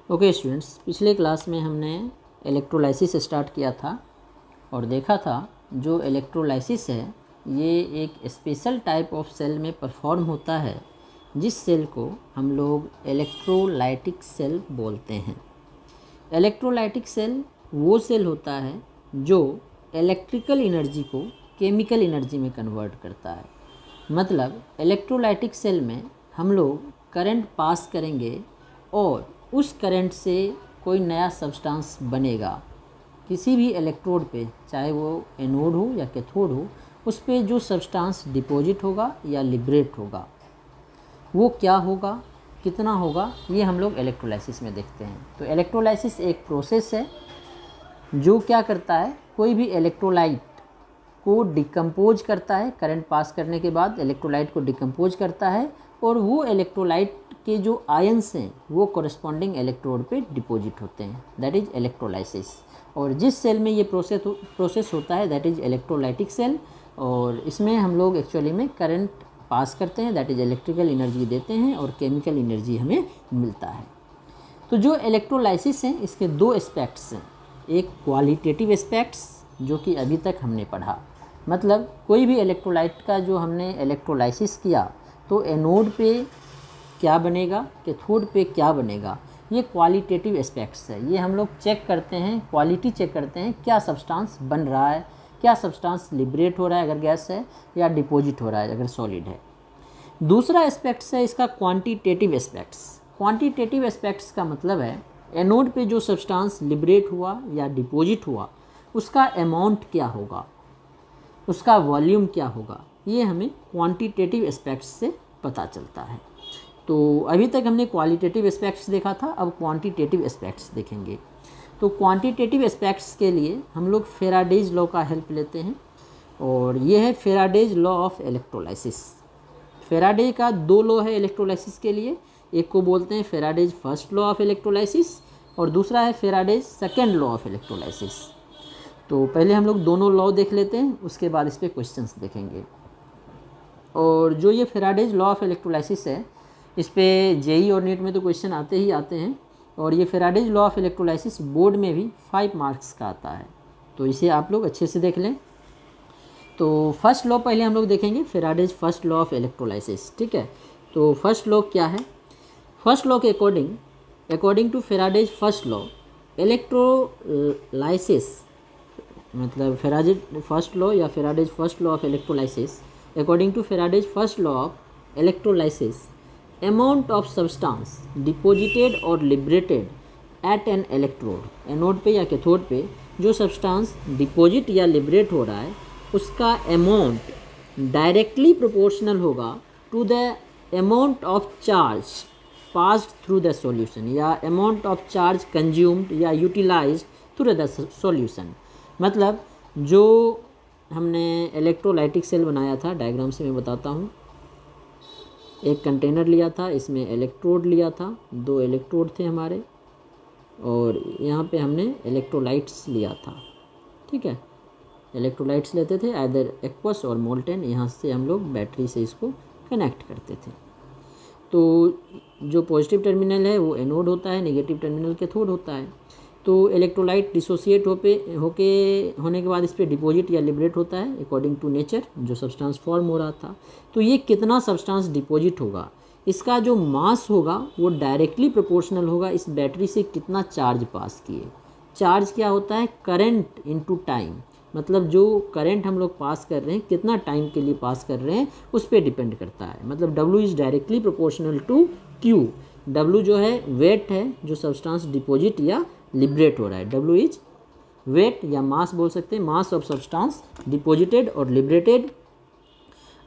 Okay students, पिछले class में हमने इलेक्ट्रोलाइसिस स्टार्ट किया था और देखा था जो इलेक्ट्रोलाइसिस है ये एक स्पेशल टाइप ऑफ सेल में परफॉर्म होता है जिस सेल को हम लोग इलेक्ट्रोलाइटिक सेल बोलते हैं। इलेक्ट्रोलाइटिक सेल वो सेल होता है जो इलेक्ट्रिकल एनर्जी को केमिकल एनर्जी में कन्वर्ट करता है। मतलब इलेक्ट्रोलाइटिक सेल में हम लोग करंट पास करेंगे और उस करंट से कोई नया सब्सटेंस बनेगा। किसी भी इलेक्ट्रोड पे, चाहे वो एनोड हो या कैथोड हो, उस पे जो सब्सटेंस डिपॉजिट होगा या लिबरेट होगा वो क्या होगा, कितना होगा, ये हम लोग इलेक्ट्रोलाइसिस में देखते हैं। तो इलेक्ट्रोलाइसिस एक प्रोसेस है जो क्या करता है, कोई भी इलेक्ट्रोलाइट को डिकम्पोज करता है। करंट पास करने के बाद इलेक्ट्रोलाइट को डिकम्पोज करता है और वो इलेक्ट्रोलाइट के जो आयंस हैं वो कोरस्पॉन्डिंग इलेक्ट्रोड पे डिपॉजिट होते हैं, दैट इज़ इलेक्ट्रोलाइसिस। और जिस सेल में ये प्रोसेस होता है दैट इज़ इलेक्ट्रोलाइटिक सेल, और इसमें हम लोग एक्चुअली में करंट पास करते हैं, दैट इज़ इलेक्ट्रिकल एनर्जी देते हैं और केमिकल एनर्जी हमें मिलता है। तो जो इलेक्ट्रोलाइसिस हैं इसके दो एस्पेक्ट्स हैं। एक क्वालिटेटिव एस्पेक्ट्स जो कि अभी तक हमने पढ़ा, मतलब कोई भी इलेक्ट्रोलाइट का जो हमने इलेक्ट्रोलाइसिस किया तो एनोड पे क्या बनेगा, कैथोड पे क्या बनेगा, ये क्वालिटेटिव एस्पेक्ट्स है। ये हम लोग चेक करते हैं, क्वालिटी चेक करते हैं, क्या सब्सटेंस बन रहा है, क्या सब्सटेंस लिबरेट हो रहा है अगर गैस है, या डिपॉजिट हो रहा है अगर सॉलिड है। दूसरा एस्पेक्ट्स है इसका क्वांटिटेटिव एस्पेक्ट्स। क्वांटिटेटिव एस्पेक्ट्स का मतलब है एनोड पे जो सब्सटेंस लिबरेट हुआ या डिपॉजिट हुआ उसका अमाउंट क्या होगा, उसका वॉल्यूम क्या होगा, ये हमें क्वांटिटेटिव एस्पेक्ट्स से पता चलता है। तो अभी तक हमने क्वालिटेटिव एस्पेक्ट्स देखा था, अब क्वांटिटेटिव एस्पेक्ट्स देखेंगे। तो क्वांटिटेटिव एस्पेक्ट्स के लिए हम लोग फेराडेज लॉ का हेल्प लेते हैं और ये है Faraday's law of electrolysis. Faraday का दो लॉ है इलेक्ट्रोलाइसिस के लिए, एक को बोलते हैं Faraday's first law of electrolysis और दूसरा है Faraday's second law of electrolysis. तो पहले हम लोग दोनों लॉ देख लेते हैं, उसके बाद इस पर क्वेश्चंस देखेंगे। और जो ये फेराडेज लॉ ऑफ इलेक्ट्रोलाइसिस है इस पे जेई और नेट में तो क्वेश्चन आते ही आते हैं, और ये Faraday's law of electrolysis board में भी 5 मार्क्स का आता है, तो इसे आप लोग अच्छे से देख लें। तो फर्स्ट लॉ पहले हम लोग देखेंगे, Faraday's first law of electrolysis. ठीक है, तो फर्स्ट लॉ क्या है? फर्स्ट लॉ के according to Faraday's first law, electrolysis मतलब फेराडेज फर्स्ट लॉ या Faraday's first law of electrolysis, according to Faraday's first law of electrolysis, amount of substance deposited और liberated at an electrode, anode पे या cathode पे जो substance deposit या liberate हो रहा है उसका अमाउंट डायरेक्टली प्रोपोर्शनल होगा to the amount of charge passed through the solution, या अमाउंट ऑफ चार्ज कंज्यूम्ड या यूटिलाइज्ड थ्रू द सॉल्यूशन। मतलब जो हमने इलेक्ट्रोलाइटिक सेल बनाया था, डायग्राम से मैं बताता हूँ। एक कंटेनर लिया था, इसमें इलेक्ट्रोड लिया था, 2 इलेक्ट्रोड थे हमारे, और यहाँ पे हमने इलेक्ट्रोलाइट्स लिया था। ठीक है, इलेक्ट्रोलाइट्स लेते थे आइदर एक्वस और मोल्टेन, यहाँ से हम लोग बैटरी से इसको कनेक्ट करते थे। तो जो पॉजिटिव टर्मिनल है वो एनोड होता है, नेगेटिव टर्मिनल कैथोड होता है। तो इलेक्ट्रोलाइट डिसोसिएट होने के बाद इस पर डिपॉजिट या लिबरेट होता है अकॉर्डिंग टू नेचर, जो सब्सटेंस फॉर्म हो रहा था। तो ये कितना सब्सटेंस डिपॉजिट होगा, इसका जो मास होगा वो डायरेक्टली प्रोपोर्शनल होगा इस बैटरी से कितना चार्ज पास किए। चार्ज क्या होता है? करंट इनटू टाइम, मतलब जो करंट हम लोग पास कर रहे हैं कितना टाइम के लिए पास कर रहे हैं उस पर डिपेंड करता है। मतलब W is directly proportional to Q। W जो है वेट है जो सब्सटेंस डिपॉजिट या लिबरेट हो रहा है, W इज वेट या मास बोल सकते हैं, मास ऑफ सब्सटेंस डिपॉजिटेड और लिबरेटेड।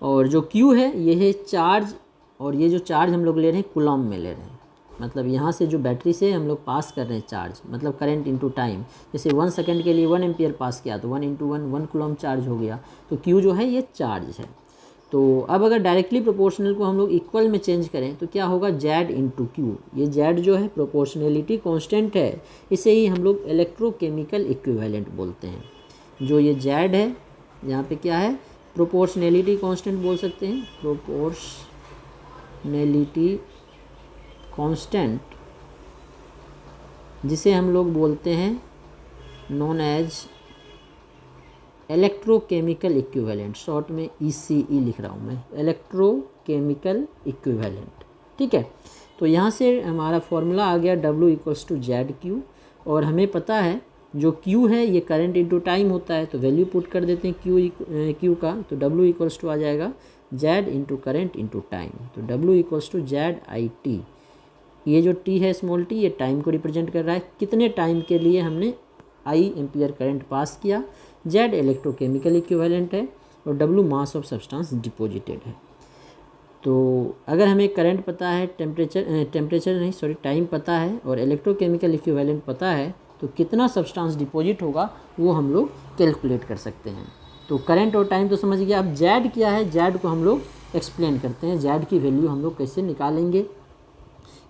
और जो Q है ये है चार्ज, और ये जो चार्ज हम लोग ले रहे हैं कूलॉम में ले रहे हैं, मतलब यहाँ से जो बैटरी से हम लोग पास कर रहे हैं चार्ज, मतलब करंट इनटू टाइम। जैसे 1 सेकंड के लिए 1 एम्पियर पास किया तो 1 × 1 कूलॉम चार्ज हो गया, तो Q जो है ये चार्ज है। तो अब अगर डायरेक्टली प्रोपोर्शनल को हम लोग इक्वल में चेंज करें तो क्या होगा? Z × Q। ये Z जो है प्रोपोर्शनलिटी कांस्टेंट है, इसे ही हम लोग इलेक्ट्रोकेमिकल इक्विवेलेंट बोलते हैं। जो ये Z है यहाँ पे क्या है? प्रोपोर्शनलिटी कांस्टेंट बोल सकते हैं, प्रोपोर्शनलिटी कांस्टेंट जिसे हम लोग बोलते हैं known as electrochemical equivalent, short में ECE लिख रहा हूँ मैं, इलेक्ट्रोकेमिकल इक्विवेलेंट। ठीक है, तो यहाँ से हमारा फॉर्मूला आ गया W = ZQ, और हमें पता है जो Q है ये करंट इंटू टाइम होता है, तो वैल्यू पुट कर देते हैं Q का, तो W = आ जाएगा Z into current into time, तो W = ZIT। ये जो T है स्मॉल t, ये टाइम को रिप्रेजेंट कर रहा है, कितने टाइम के लिए हमने I एम्पियर करंट पास किया, Z इलेक्ट्रोकेमिकल इक्विवेलेंट है, और W mass of substance deposited है। तो अगर हमें करंट पता है, टाइम पता है, और इलेक्ट्रोकेमिकल इक्विवेलेंट पता है, तो कितना सब्सटेंस डिपॉजिट होगा वो हम लोग कैलकुलेट कर सकते हैं। तो करंट और टाइम तो समझ गया, अब Z क्या है, Z को हम लोग एक्सप्लेन करते हैं, Z की वैल्यू हम लोग कैसे निकालेंगे।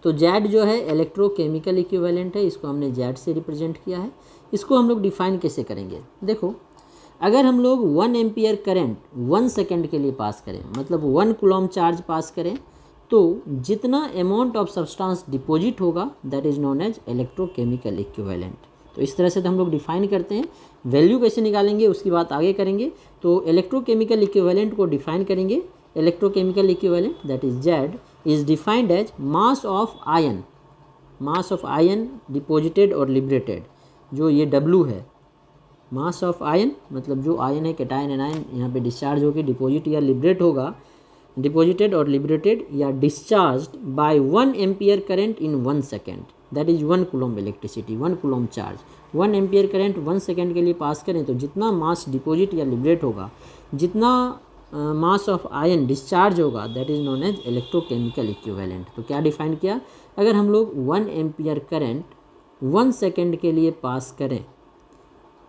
तो Z जो है इलेक्ट्रोकेमिकल इक्विवेलेंट है, इसको हमने Z से रिप्रेजेंट किया है। इसको हम लोग डिफाइन कैसे करेंगे, देखो, अगर हम लोग 1 एम्पियर करंट 1 सेकेंड के लिए पास करें, मतलब 1 कूलम चार्ज पास करें, तो जितना अमाउंट ऑफ सब्सटेंस डिपॉजिट होगा that is known as electrochemical equivalent. तो इस तरह से तो हम लोग डिफाइन करते हैं। वैल्यू कैसे निकालेंगे उसकी बात आगे करेंगे। तो इलेक्ट्रोकेमिकल इक्विवेलेंट को डिफाइन करेंगे। Electrochemical equivalent that is Z is defined as mass of ion deposited और लिबरेटेड। जो ये W है, मास ऑफ आयन मतलब जो आयन है, कैटायन एनायन, यहाँ पे डिस्चार्ज होकर डिपॉजिट या लिबरेट होगा, डिपॉजिटेड और लिबरेटेड या discharged by 1 ampere current in 1 second, that is 1 coulomb electricity, 1 coulomb charge. 1 ampere current 1 second के लिए पास करें तो जितना मास डिपॉजिट या लिबरेट होगा, जितना मास ऑफ आयन डिस्चार्ज होगा, that is known as electrochemical equivalent. तो क्या डिफाइन किया, अगर हम लोग 1 एम्पियर करंट 1 सेकेंड के लिए पास करें,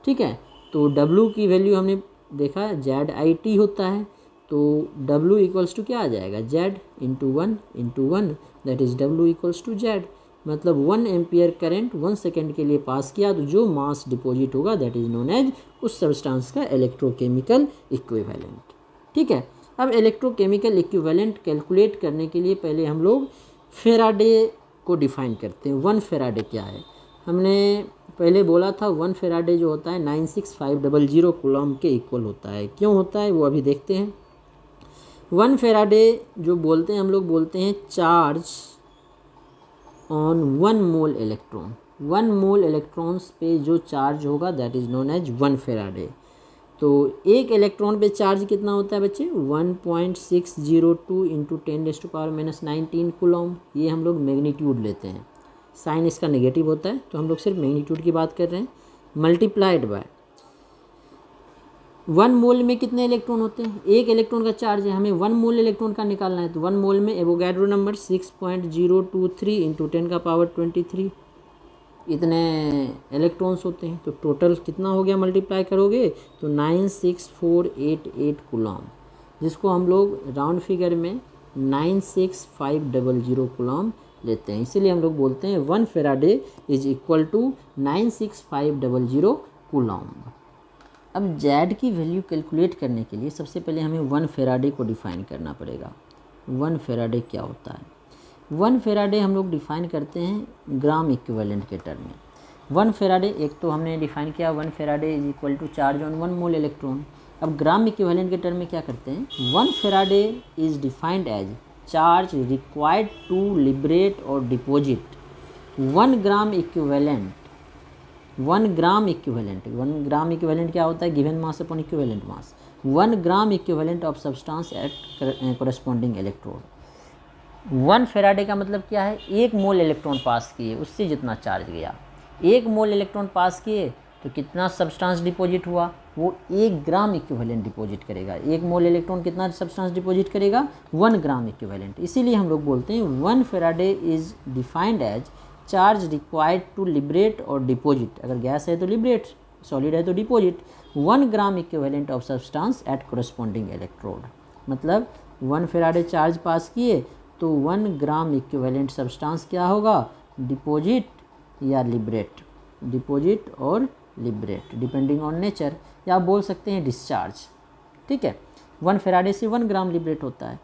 ठीक है, तो W की वैल्यू हमने देखा ZIT होता है, तो W = क्या आ जाएगा, Z into 1 that is W = Z। मतलब 1 एम्पियर करंट 1 सेकेंड के लिए पास किया तो जो मास डिपॉजिट होगा दैट इज़ नोन एज उस सब्सटेंस का इलेक्ट्रोकेमिकल इक्विवेलेंट। ठीक है, अब इलेक्ट्रोकेमिकल इक्विवेलेंट कैलकुलेट करने के लिए पहले हम लोग फेराडे को डिफाइन करते हैं। 1 फेराडे क्या है, हमने पहले बोला था 1 फेराडे जो होता है 96500 कूलम के इक्वल होता है। क्यों होता है वो अभी देखते हैं। 1 फेराडे जो बोलते हैं, हम लोग बोलते हैं charge on 1 mole electron. 1 mole electrons पे जो चार्ज होगा that is known as 1 Faraday. तो एक इलेक्ट्रॉन पे चार्ज कितना होता है बच्चे, 1.602 इंटू 10⁻⁻19 कूलम। ये हम लोग मैग्नीट्यूड लेते हैं, साइन इसका नेगेटिव होता है तो हम लोग सिर्फ मैग्नीट्यूड की बात कर रहे हैं। मल्टीप्लाइड बाय 1 मोल में कितने इलेक्ट्रॉन होते हैं, एक इलेक्ट्रॉन का चार्ज है, हमें 1 मोल इलेक्ट्रॉन का निकालना है, तो 1 मोल में एवोगाड्रो नंबर 6.023 इंटू 10⁻23 इतने इलेक्ट्रॉन्स होते हैं। तो टोटल कितना हो गया, मल्टीप्लाई करोगे तो 96488 कूलम, जिसको हम लोग राउंड फिगर में 96500 कूलम लेते हैं। इसीलिए हम लोग बोलते हैं 1 Faraday is equal to 96500 coulomb. अब Z की वैल्यू कैलकुलेट करने के लिए सबसे पहले हमें 1 फेराडे को डिफाइन करना पड़ेगा। 1 फेराडे क्या होता है, 1 फेराडे हम लोग डिफाइन करते हैं ग्राम इक्विवेलेंट के टर्म में। 1 फेराडे एक तो हमने डिफाइन किया 1 Faraday is equal to charge on 1 mole electron. अब ग्राम इक्विवेलेंट के टर्म में क्या करते हैं, 1 Faraday is defined as charge required to liberate और deposit 1 gram equivalent. 1 gram equivalent क्या होता है, given mass upon equivalent mass. 1 gram equivalent of substance at corresponding electrode. 1 faraday का मतलब क्या है, 1 मोल इलेक्ट्रॉन पास किए उससे जितना चार्ज गया, 1 मोल इलेक्ट्रॉन पास किए तो कितना सब्सटेंस डिपॉजिट हुआ, वो 1 ग्राम इक्विवेलेंट डिपॉजिट करेगा। 1 मोल इलेक्ट्रॉन कितना सब्सटेंस डिपॉजिट करेगा, 1 ग्राम इक्विवेलेंट। इसीलिए हम लोग बोलते हैं 1 Faraday is defined as charge required to liberate और डिपॉजिट। अगर गैस है तो लिबरेट, सॉलिड है तो deposit 1 gram equivalent of substance at corresponding electrode. मतलब 1 फेराडे चार्ज पास किए तो 1 ग्राम इक्विवेलेंट सब्सटेंस क्या होगा, डिपॉजिट या लिबरेट, डिपॉजिट और लिबरेट डिपेंडिंग ऑन नेचर, या आप बोल सकते हैं डिस्चार्ज। ठीक है, 1 फेराडे से 1 ग्राम लिबरेट होता है।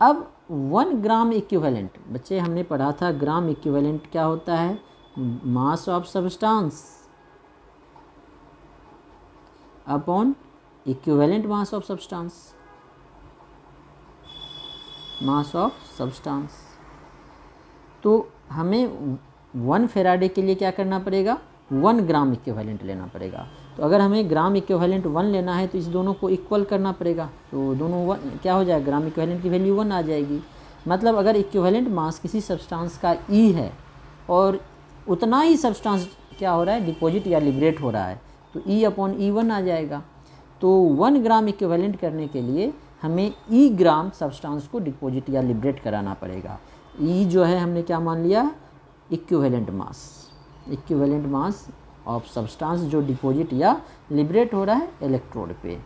अब 1 ग्राम इक्विवेलेंट, बच्चे हमने पढ़ा था ग्राम इक्विवेलेंट क्या होता है, mass of substance upon equivalent mass of substance, mass of substance. तो हमें 1 फेराडे के लिए क्या करना पड़ेगा, 1 ग्राम इक्विवेलेंट लेना पड़ेगा। तो अगर हमें ग्राम इक्विवेलेंट 1 लेना है तो इस दोनों को इक्वल करना पड़ेगा। तो दोनों 1 क्या हो जाएगा, ग्राम इक्विवेलेंट की वैल्यू 1 आ जाएगी। मतलब अगर इक्विवेलेंट मास किसी सब्सटेंस का E है और उतना ही सब्सटेंस क्या हो रहा है, डिपॉजिट या लिबरेट हो रहा है, तो E/E1 आ जाएगा। तो 1 ग्राम इक्विवेलेंट करने के लिए हमें E ग्राम सब्सटेंस को डिपॉजिट या लिबरेट कराना पड़ेगा। E जो है हमने क्या मान लिया, इक्विवेलेंट मास ऑफ सब्सटेंस जो डिपॉजिट या लिबरेट हो रहा है इलेक्ट्रोड पे।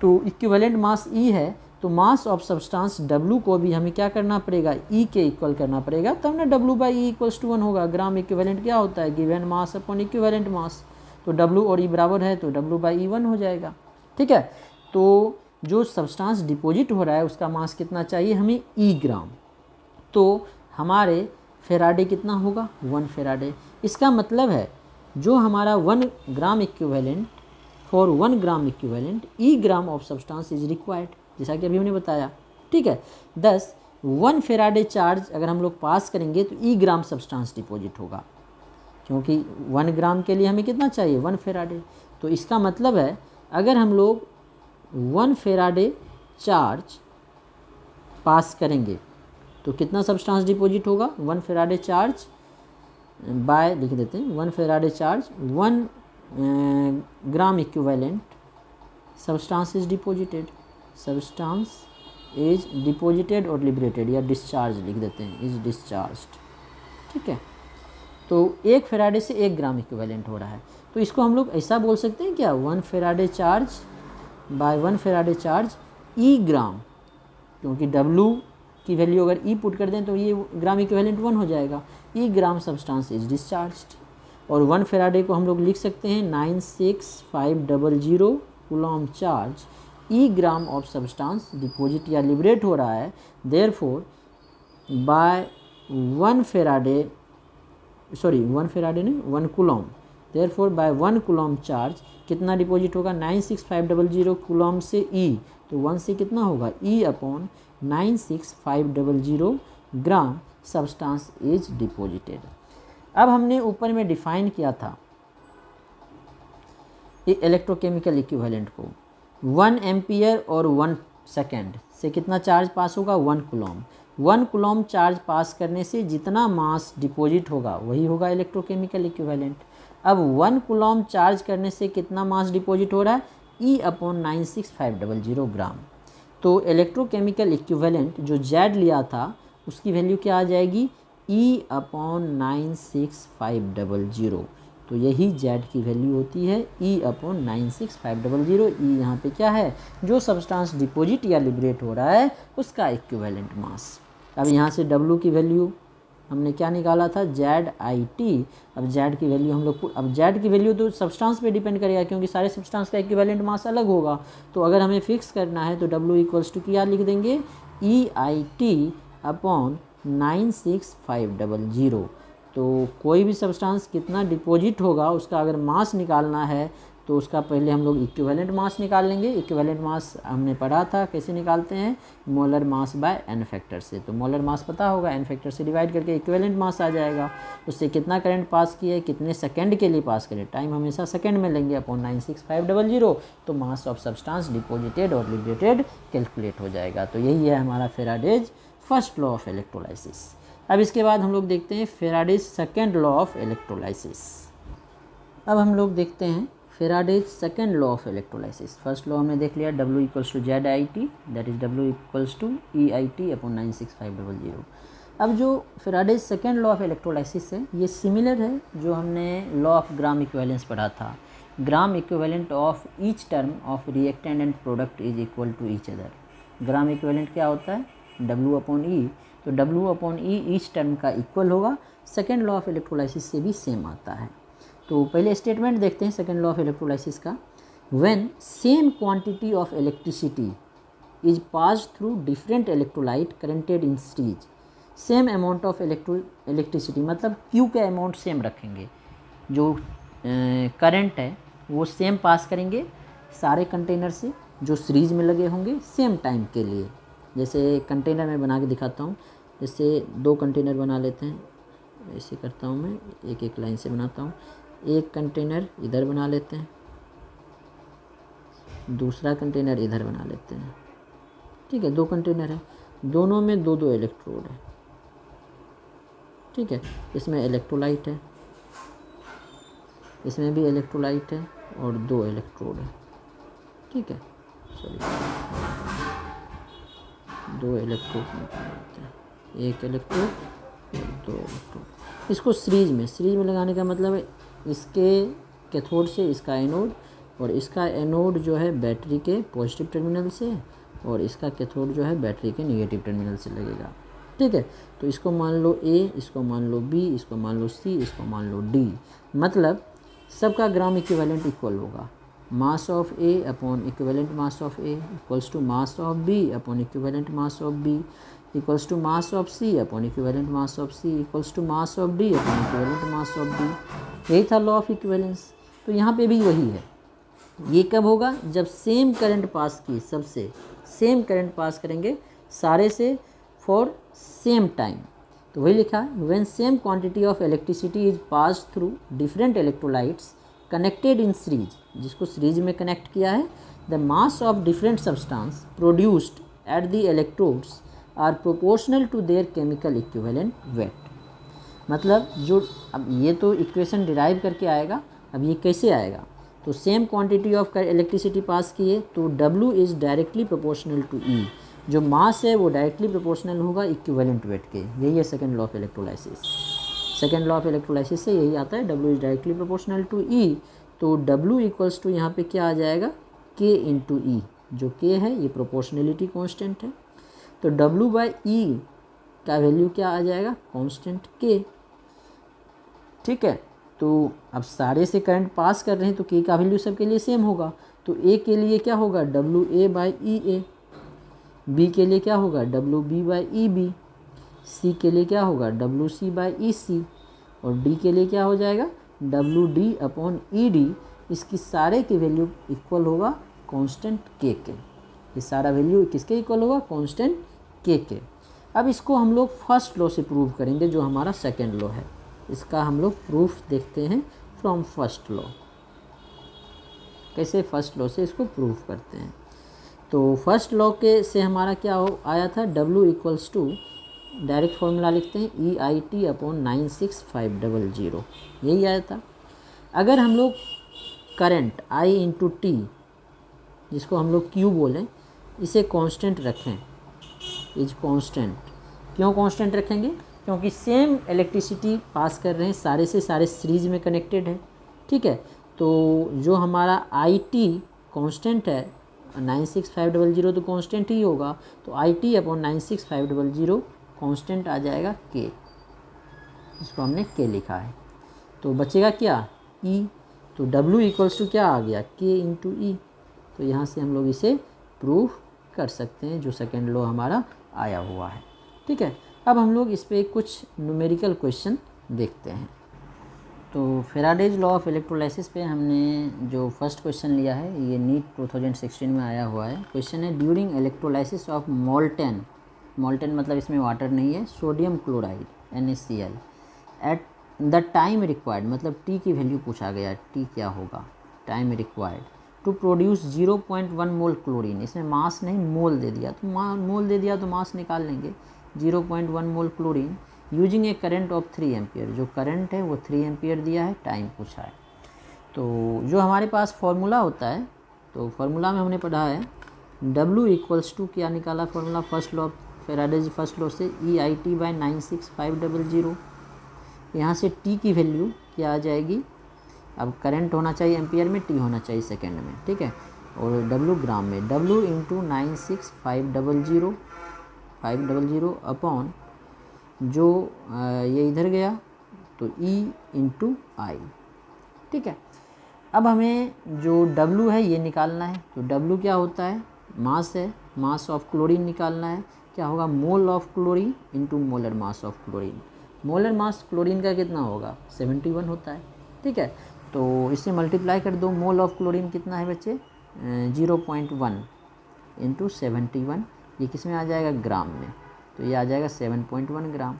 तो इक्विवेलेंट मास E है, तो मास ऑफ सब्सटेंस W को भी हमें क्या करना पड़ेगा, E के इक्वल करना पड़ेगा, तब ना W/E = 1 होगा। ग्राम इक्विवेलेंट क्या होता है, गिवन मास अपॉन इक्विवेलेंट मास। तो W और E बराबर है तो W/E 1 हो जाएगा। ठीक है, तो जो सब्सटेंस डिपॉजिट हो रहा है उसका मास कितना चाहिए हमें, E ग्राम। तो हमारे फेराडे कितना होगा, 1 फेराडे। इसका मतलब है जो हमारा 1 gram equivalent, for 1 gram equivalent E gram of substance is required, जैसा कि अभी हमने बताया। ठीक है, 1 फेराडे चार्ज अगर हम लोग पास करेंगे तो E ग्राम सब्सटेंस डिपॉजिट होगा, क्योंकि 1 ग्राम के लिए हमें कितना चाहिए, 1 फेराडे। तो इसका मतलब है अगर हम लोग 1 फेराडे चार्ज पास करेंगे तो कितना सब्सटेंस डिपॉजिट होगा, 1 फेराडे चार्ज बाय, लिख देते हैं 1 Faraday charge 1 gram equivalent substance is deposited, substance is deposited और लिबरेटेड, या डिस्चार्ज लिख देते हैं, इज डिस्चार्ज्ड। ठीक है, तो 1 फेराडे से 1 ग्राम इक्विवेलेंट हो रहा है। तो इसको हम लोग ऐसा बोल सकते हैं क्या, 1 Faraday charge by 1 Faraday charge E ग्राम, क्योंकि W की वैल्यू अगर E पुट कर दें तो ये ग्राम इक्विवेलेंट 1 हो जाएगा। E gram substance is discharged. और 1 फेराडे को हम लोग लिख सकते हैं 96500 Coulomb charge, E gram of substance deposit या लिबरेट हो रहा है। Therefore by 1 Faraday, sorry 1 Faraday नहीं, 1 Coulomb, therefore by 1 Coulomb charge कितना डिपॉजिट होगा, 96500 कूलॉम से E, तो 1 से कितना होगा, E/96500 gram substance is deposited. अब हमने ऊपर में डिफाइन किया था इलेक्ट्रोकेमिकल इक्विवेलेंट को, 1 एम्पियर और 1 सेकेंड से कितना चार्ज पास होगा, 1 कूलॉम। 1 कूलॉम चार्ज पास करने से जितना मास डिपॉजिट होगा वही होगा इलेक्ट्रोकेमिकल इक्विवेलेंट। अब 1 कूलॉम चार्ज करने से कितना मास डिपॉजिट हो रहा है, E/96500 ग्राम। तो इलेक्ट्रोकेमिकल इक्विवेलेंट जो Z लिया था उसकी वैल्यू क्या आ जाएगी, E/96500। तो यही Z की वैल्यू होती है, E/96500। E यहाँ पे क्या है, जो सब्सटेंस डिपॉजिट या लिबरेट हो रहा है उसका इक्विवेलेंट मास। अब यहाँ से W की वैल्यू हमने क्या निकाला था, ZIT। अब Z की वैल्यू हम लोग, अब Z की वैल्यू तो सब्सटेंस पे डिपेंड करेगा क्योंकि सारे सब्सटेंस का इक्विवेलेंट मास अलग होगा। तो अगर हमें फिक्स करना है तो W = क्या लिख देंगे, EIT/96500। तो कोई भी सब्सटेंस कितना डिपॉजिट होगा उसका अगर मास निकालना है तो उसका पहले हम लोग इक्विवेलेंट मास निकाल लेंगे। इक्विवेलेंट मास हमने पढ़ा था कैसे निकालते हैं, molar mass by n factor से। तो मोलर मास पता होगा, n फैक्टर से डिवाइड करके इक्विवेलेंट मास आ जाएगा। उससे कितना करंट पास किया है, कितने सेकंड के लिए पास करें, टाइम हमेशा सेकंड में लेंगे, अपॉन 96500। तो मास ऑफ सब्सटेंस डिपॉजिटेड और लिबरेटेड कैलकुलेट हो जाएगा। तो यही है हमारा Faraday's first law of electrolysis. अब इसके बाद हम लोग देखते हैं Faraday's second law of electrolysis. अब हम लोग देखते हैं Faraday's second law of electrolysis. First law हमने देख लिया, W = ZIT, that is W = EIT/96500। अब जो Faraday's second law of electrolysis है ये सिमिलर है जो हमने लॉ ऑफ ग्राम इक्विवेलेंस पढ़ा था। Gram equivalent of each term of reactant and product is equal to each other. Gram equivalent क्या होता है, W/E। तो W/E ईच टर्म का इक्वल होगा। सेकेंड लॉ ऑफ इलेक्ट्रोलाइसिस से भी सेम आता है। तो पहले स्टेटमेंट देखते हैं सेकेंड लॉ ऑफ इलेक्ट्रोलाइसिस का। When same quantity of electricity is passed through different electrolyte connected in series, same amount of electricity, मतलब Q का अमाउंट सेम रखेंगे, जो करंट है वो सेम पास करेंगे सारे कंटेनर से जो सीरीज में लगे होंगे सेम टाइम के लिए। जैसे कंटेनर में बना के दिखाता हूँ, जैसे 2 कंटेनर बना लेते हैं, ऐसे करता हूँ मैं, एक एक लाइन से बनाता हूँ। एक कंटेनर इधर बना लेते हैं, दूसरा कंटेनर इधर बना लेते हैं, ठीक है। 2 कंटेनर है, दोनों में 2-2 इलेक्ट्रोड है, ठीक है। इसमें इलेक्ट्रोलाइट है, इसमें भी इलेक्ट्रोलाइट है और 2 इलेक्ट्रोड है, ठीक है। सॉरी, 2 इलेक्ट्रोड निकालते हैं, 1 इलेक्ट्रोड और 2 इलेक्ट्रोड। इसको सीरीज में लगाने का मतलब है इसके कैथोड से इसका एनोड, और इसका एनोड जो है बैटरी के पॉजिटिव टर्मिनल से, और इसका कैथोड जो है बैटरी के नेगेटिव टर्मिनल से लगेगा, ठीक है। तो इसको मान लो A, इसको मान लो B, इसको मान लो C, इसको मान लो D। मतलब सबका ग्राम इक्विवेलेंट इक्वल होगा। Mass of A upon equivalent mass of A equals to mass of B upon equivalent mass of B equals to mass of C upon equivalent mass of C equals to mass of D upon equivalent mass of D। यही था law of equivalence. तो यहाँ पे भी वही है। ये कब होगा? जब सेम करंट पास की, सबसे सेम करंट पास करेंगे सारे से फॉर सेम टाइम। तो वही लिखा, when same quantity of electricity is pass through different electrolytes connected in series, जिसको सीरीज में कनेक्ट किया है, the mass of different substance produced at the electrodes are proportional to their chemical equivalent weight. मतलब जो, अब ये तो equation derive करके आएगा, अब ये कैसे आएगा? तो same quantity of electricity pass की है तो W is directly proportional to E, जो मास है वो डायरेक्टली प्रोपोर्शनल होगा इक्विवेलेंट वेट के। यही है second law of electrolysis. Second law of electrolysis से यही आता है, W is directly proportional to E। तो W इक्वल्स टू यहाँ पे क्या आ जाएगा? K into E। जो K है ये प्रोपोर्शनलिटी कॉन्स्टेंट है, तो W बाई E का वैल्यू क्या आ जाएगा? कॉन्स्टेंट K, ठीक है। तो अब सारे से करंट पास कर रहे हैं तो K का वैल्यू सबके लिए सेम होगा। तो A के लिए क्या होगा? WA by EA। B के लिए क्या होगा? WB by EB। C के लिए क्या होगा? WC by EC। और D के लिए क्या हो जाएगा? WD upon ED। इसकी सारे की वैल्यू इक्वल होगा कांस्टेंट K के। ये सारा वैल्यू किसके इक्वल होगा? कांस्टेंट K के। अब इसको हम लोग फर्स्ट लॉ से प्रूव करेंगे, जो हमारा सेकेंड लॉ है। इसका हम लोग प्रूफ देखते हैं फ्रॉम फर्स्ट लॉ। कैसे फर्स्ट लॉ से इसको प्रूफ करते हैं? तो फर्स्ट लॉ के से हमारा क्या आया था? W equals to, direct formula लिखते हैं, EIT अपॉन 96500, यही आया था। अगर हम लोग करंट I इंटू T, जिसको हम लोग Q बोलें, इसे कांस्टेंट रखें, इज कांस्टेंट। क्यों कांस्टेंट रखेंगे? क्योंकि सेम इलेक्ट्रिसिटी पास कर रहे हैं, सारे से सारे सीरीज में कनेक्टेड है, ठीक है। तो जो हमारा IT कांस्टेंट है 96500 तो कांस्टेंट ही होगा, तो IT अपॉन 96500 कांस्टेंट आ जाएगा K, इसको हमने K लिखा है। तो बचेगा क्या? E। तो W इक्वल्स टू क्या आ गया? K into E। तो यहाँ से हम लोग इसे प्रूफ कर सकते हैं, जो सेकेंड लॉ हमारा आया हुआ है, ठीक है। अब हम लोग इस पे कुछ न्यूमेरिकल क्वेश्चन देखते हैं। तो फेराडेज लॉ ऑफ इलेक्ट्रोलाइसिस पे हमने जो फर्स्ट क्वेश्चन लिया है, ये नीट 2016 में आया हुआ है। क्वेश्चन है, ड्यूरिंग इलेक्ट्रोलाइसिस ऑफ मोल्टेन मतलब इसमें वाटर नहीं है, sodium chloride NaCl at the time required, मतलब T की वैल्यू पूछा गया, T क्या होगा? Time required to produce 0.1 mole chlorine. इसमें मास नहीं, मोल दे दिया, तो मोल दे दिया तो मास निकाल लेंगे। 0.1 mole chlorine using a current of 3 ampere, जो करंट है वो 3 एम्पियर दिया है, टाइम पूछा है। तो जो हमारे पास फार्मूला होता है, तो फार्मूला में हमने पढ़ा है W इक्वल्स टू, क्या निकाला formula? First law, Faraday's first law से, EIT बाई 96500। यहाँ से T की वैल्यू क्या आ जाएगी? अब करंट होना चाहिए एम्पियर में, T होना चाहिए सेकेंड में, ठीक है। और W ग्राम में, W इंटू 96500 अपॉन जो ये इधर गया तो E इंटू I, ठीक है। अब हमें जो W है ये निकालना है। तो W क्या होता है? मास है, मास ऑफ क्लोरीन निकालना है। क्या होगा, mole of chlorine into molar mass of chlorine. Molar mass chlorine का कितना होगा, 71 होता है, ठीक है। तो इससे मल्टीप्लाई कर दो, मोल ऑफ क्लोरीन कितना है बच्चे, 0.1 इंटू 71, ये किस में आ जाएगा, ग्राम में, तो ये आ जाएगा 7.1 ग्राम।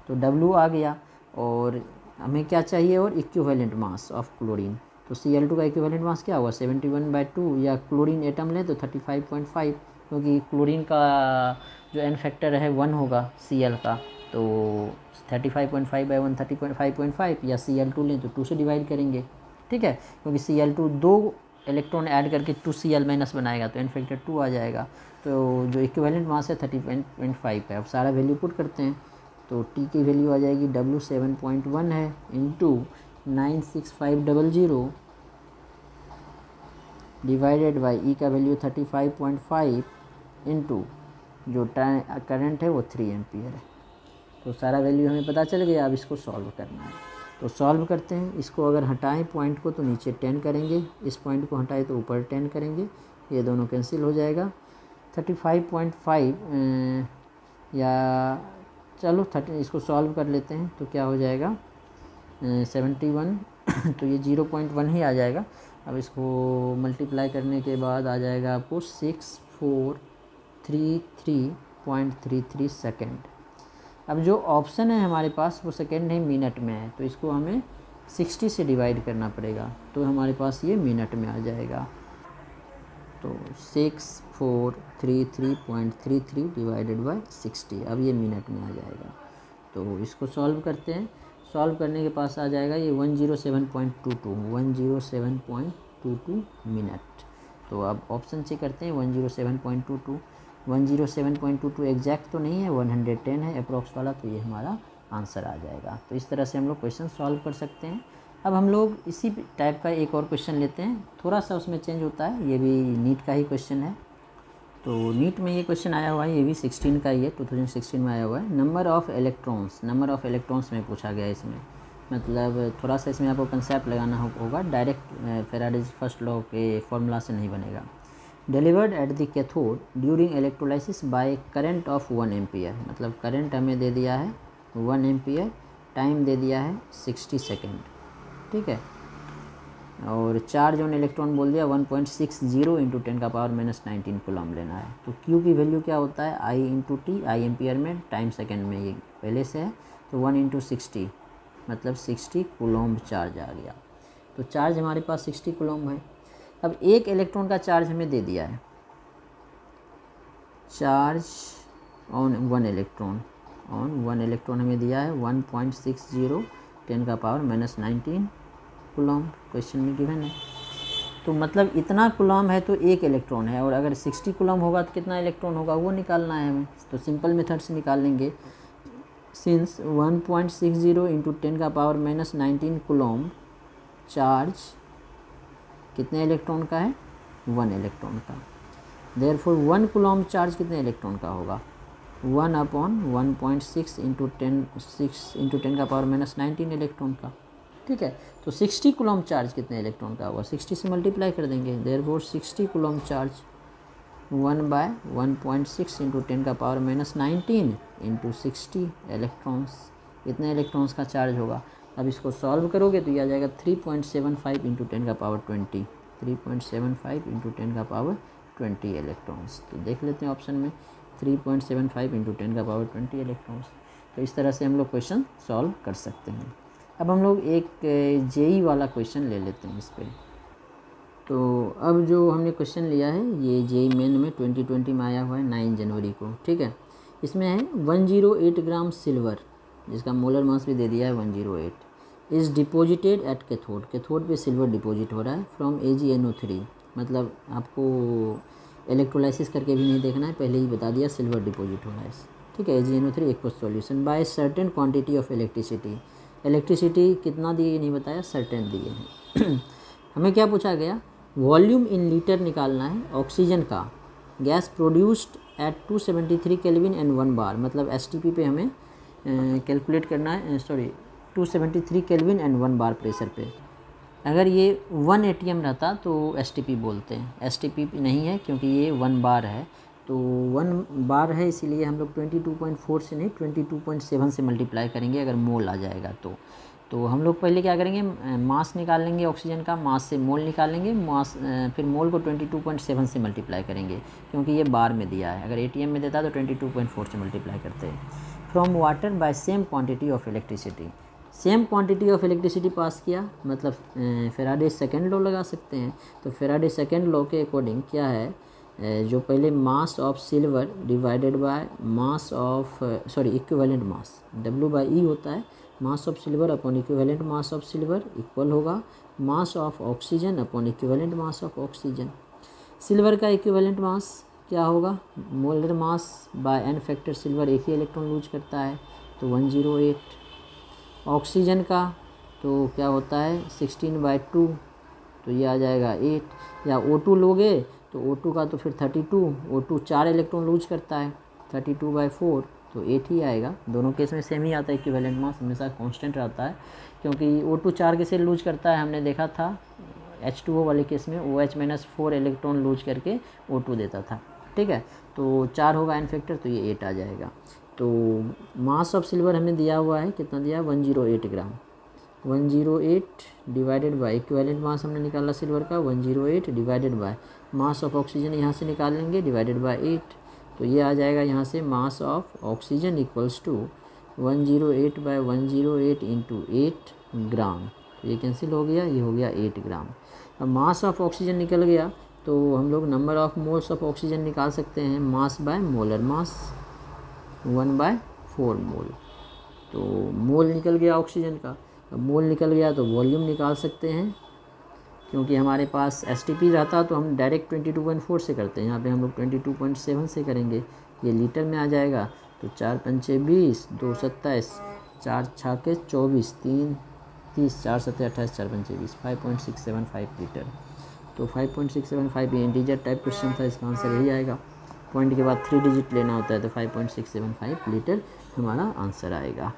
तो W आ गया, और हमें क्या चाहिए, और इक्विवेलेंट मास ऑफ क्लोरीन। तो Cl2 का इक्विवेलेंट मास क्या होगा, 71/2, या क्लोरीन एटम लें तो 35.5, क्योंकि क्लोरीन का जो एन फैक्टर है 1 होगा Cl का, तो 35.5/1 35.5, या Cl2 लें तो 2 से डिवाइड करेंगे, ठीक है, क्योंकि Cl2 2 इलेक्ट्रॉन ऐड करके 2Cl- बनाएगा, तो एन फैक्टर 2 आ जाएगा। तो जो इक्विवेलेंट मास है 30.5 है। अब सारा वैल्यू पुट करते हैं, तो T की वैल्यू आ जाएगी, W 7.1 है इंटू 96500 डिवाइडेड बाई E का वैल्यू 35.5 इंटू जो करंट है वो 3 एम्पियर है। तो सारा वैल्यू हमें पता चल गया। अब इसको सॉल्व करना है, तो सॉल्व करते हैं। इसको अगर हटाएं पॉइंट को तो नीचे 10 करेंगे, इस पॉइंट को हटाएं तो ऊपर 10 करेंगे, ये दोनों कैंसिल हो जाएगा। 35.5 या चलो 30, इसको सॉल्व कर लेते हैं तो क्या हो जाएगा, 71 तो ये 0.1 ही आ जाएगा। अब इसको मल्टीप्लाई करने के बाद आ जाएगा आपको 6433.33 सेकेंड। अब जो ऑप्शन है हमारे पास वो सेकेंड नहीं मिनट में है, तो इसको हमें 60 से डिवाइड करना पड़ेगा, तो हमारे पास ये मिनट में आ जाएगा। तो 6433.33 डिवाइडेड बाई 60, अब ये मिनट में आ जाएगा। तो इसको सॉल्व करते हैं, सॉल्व करने के पास आ जाएगा ये 107.22 मिनट। तो अब ऑप्शन से करते हैं 107.22 107.22 एग्जैक्ट तो नहीं है, 110 है अप्रॉक्स वाला, तो ये हमारा आंसर आ जाएगा। तो इस तरह से हम लोग क्वेश्चन सॉल्व कर सकते हैं। अब हम लोग इसी टाइप का एक और क्वेश्चन लेते हैं, थोड़ा सा उसमें चेंज होता है, ये भी नीट का ही क्वेश्चन है। तो नीट में ये क्वेश्चन आया हुआ है, ये भी 16 का ही है, 2016 में आया हुआ है। नंबर ऑफ़ इलेक्ट्रॉन्स में पूछा गया है इसमें, मतलब थोड़ा सा इसमें आपको कंसेप्ट लगाना होगा, डायरेक्ट फैराडेज फर्स्ट लॉ के फॉर्मूला से नहीं बनेगा। Delivered at the cathode during electrolysis by current of 1 ampere, मतलब करंट हमें दे दिया है 1 एम्पियर, टाइम दे दिया है 60 सेकेंड, ठीक है, और चार्ज ऑन इलेक्ट्रॉन बोल दिया 1.60 इंटू 10⁻⁻19 कूलम लेना है। तो Q की वैल्यू क्या होता है, I into T, I ampere में, टाइम सेकेंड में, ये पहले से है, तो 1 इंटू 60 मतलब 60 कूलम चार्ज आ गया। तो चार्ज हमारे पास 60 कूलम है। अब एक इलेक्ट्रॉन का चार्ज हमें दे दिया है, चार्ज ऑन वन इलेक्ट्रॉन हमें दिया है 1.60 10⁻⁻19 कूलम, क्वेश्चन में गिवन है। तो मतलब इतना कूलम है तो एक इलेक्ट्रॉन है, और अगर 60 कूलम होगा तो कितना इलेक्ट्रॉन होगा वो निकालना है हमें। तो सिंपल मेथड से निकाल लेंगे। सिंस 1.60 इंटू 10⁻⁻19 कूलम चार्ज कितने इलेक्ट्रॉन का है, 1 इलेक्ट्रॉन का, देयरफॉर 1 कूलम चार्ज कितने इलेक्ट्रॉन का होगा, 1/1.6 इंटू 10⁻⁻19 इलेक्ट्रॉन का, ठीक है। तो 60 कूलम चार्ज कितने इलेक्ट्रॉन का होगा, 60 से मल्टीप्लाई कर देंगे, therefore 60 coulomb charge 1/1.6 into 10⁻⁻19 into 60 electrons, इतने इलेक्ट्रॉन्स का चार्ज होगा। अब इसको सॉल्व करोगे तो ये आ जाएगा 3.75 इंटू 10⁻20 3.75 इंटू 10⁻20 इलेक्ट्रॉन्स। तो देख लेते हैं ऑप्शन में 3.75 इंटू 10⁻20 इलेक्ट्रॉन्स। तो इस तरह से हम लोग क्वेश्चन सॉल्व कर सकते हैं। अब हम लोग एक जेई वाला क्वेश्चन ले लेते हैं इस पर। तो अब जो हमने क्वेश्चन लिया है ये जेई मेन में 2020 में आया हुआ है 9 जनवरी को, ठीक है। इसमें है 108 ग्राम सिल्वर, जिसका मोलर मास भी दे दिया है 108, इज़ डिपोजिटेड एट कैथोड पे सिल्वर डिपॉजिट हो रहा है फ्रॉम AgNO3, मतलब आपको इलेक्ट्रोलाइसिस करके भी नहीं देखना है, पहले ही बता दिया सिल्वर डिपॉजिट हो रहा है, ठीक है। AgNO3 aqueous solution by certain quantity of electricity कितना दिए नहीं बताया, सर्टेन दिए हैं। हमें क्या पूछा गया, वॉल्यूम इन लीटर निकालना है ऑक्सीजन का, gas produced at 273 kelvin and 1 बार, मतलब STP पे हमें कैलकुलेट करना है, 273 केल्विन एंड 1 बार प्रेशर पे। अगर ये 1 ATM रहता तो STP बोलते हैं, STP नहीं है क्योंकि ये 1 बार है, तो 1 बार है, इसीलिए हम लोग 22.4 से नहीं 22.7 से मल्टीप्लाई करेंगे अगर मोल आ जाएगा तो हम लोग पहले क्या करेंगे, मास निकाल लेंगे ऑक्सीजन का, मास से मोल निकालेंगे, मास फिर मोल को 22.7 से मल्टीप्लाई करेंगे क्योंकि ये बार में दिया है। अगर ATM में देता तो 22.4 से मल्टीप्लाई करते हैं। From water by same quantity of electricity, same quantity of electricity pass किया, मतलब फेराडे सेकेंड लॉ लगा सकते हैं। तो फेराडे सेकेंड लॉ के अकॉर्डिंग क्या है, जो पहले mass of silver divided by mass of equivalent mass, W/E होता है, mass of silver upon equivalent mass of silver equal होगा mass of oxygen upon equivalent mass of oxygen. Silver का equivalent mass क्या होगा, molar mass by n factor, silver एक ही electron lose करता है तो 108। ऑक्सीजन का तो क्या होता है 16/2, तो ये आ जाएगा 8। या O2 लोगे तो O2 का तो फिर 32, O2 4 इलेक्ट्रॉन लूज करता है 32/4, तो 8 ही आएगा। दोनों केस में सेम ही आता है, इक्विवेलेंट मास हमेशा कांस्टेंट रहता है क्योंकि O2 4 के से लूज करता है, हमने देखा था H2O वाले केस में OH-4 इलेक्ट्रॉन लूज करके O2 देता था, ठीक है। तो 4 होगा n फैक्टर, तो ये 8 आ जाएगा। तो मास ऑफ सिल्वर हमें दिया हुआ है, कितना दिया, 108 ग्राम। 108 डिवाइडेड बाय इक्विवेलेंट मास हमने निकाला सिल्वर का, 108 divided by mass of oxygen यहाँ से निकाल लेंगे डिवाइडेड बाय 8, तो ये आ जाएगा यहाँ से mass of oxygen equals to 108/108 into 8 gram. तो ये कैंसिल हो गया, ये हो गया 8 ग्राम। अब मास ऑफ ऑक्सीजन निकल गया तो हम लोग number of moles of oxygen निकाल सकते हैं, मास बाय मोलर मास 1/4 मोल। तो मोल निकल गया ऑक्सीजन का, अब मोल निकल गया तो वॉल्यूम निकाल सकते हैं, क्योंकि हमारे पास STP रहता तो हम डायरेक्ट 22.4 से करते हैं, यहाँ पे हम लोग 22.7 से करेंगे। ये लीटर में आ जाएगा, तो 4 पंचे 20, 2 27, 4 छाके 24, 3 30, 4 7 28, 4 पंचे 20, 5.675 लीटर। तो 5.675 ये इंटीजर टाइप क्वेश्चन था, इसका आंसर यही आएगा। पॉइंट के बाद 3 डिजिट लेना होता है, तो 5.675 लीटर हमारा आंसर आएगा।